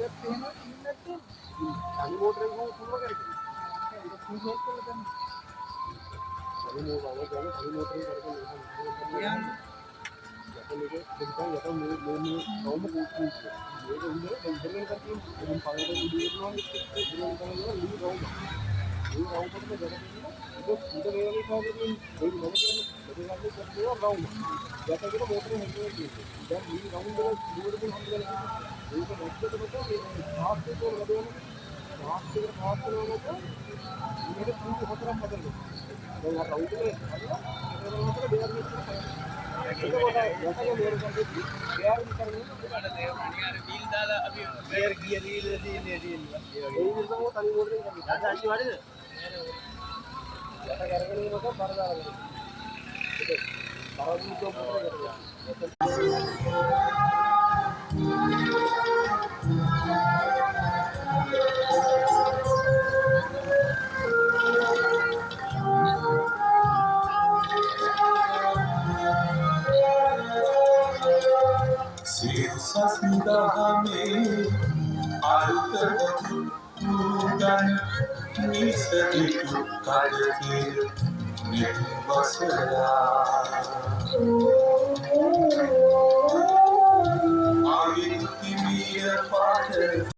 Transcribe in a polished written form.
තනි මෝටරෙන් ගම පුළුවන් කරගෙන. ඒක සීහල් කරලා ගන්න. තනි මෝටරේ කරගෙන යන්න. යකලෙක දෙකක් යට මේ නෝම කූටු. මේක උන්නේ ඉන්ටර්නෙට් එකකින් ඉතින් පළවෙනි වීඩියෝ එකනවා ඉතින් කරනවා ලී රවුම. ලී රවුම කොට දෙකක් තියෙනවා. ඒක මේ වගේ කාගෙකින් ඒ මොන කියන්නේ දෙකක් කරනවා රවුම. යකලෙක මෝටරේ හැදෙන්නේ කියන්නේ. දැන් ලී රවුම වල දුරකින් හම්බෙලා ඒක නැත්තට කොට මේ පාස් එක වල වැඩෙන්නේ. පාස් එක පාස් කරනකොට මේක පුංචි හතරක් හදන්න. දැන් අර රවුම එකේ හදලා ඒක වලට දෙයක් නෙච්චර Sasdahame alutadu mudan nisaditu kadakir nirvasara avinti miya pada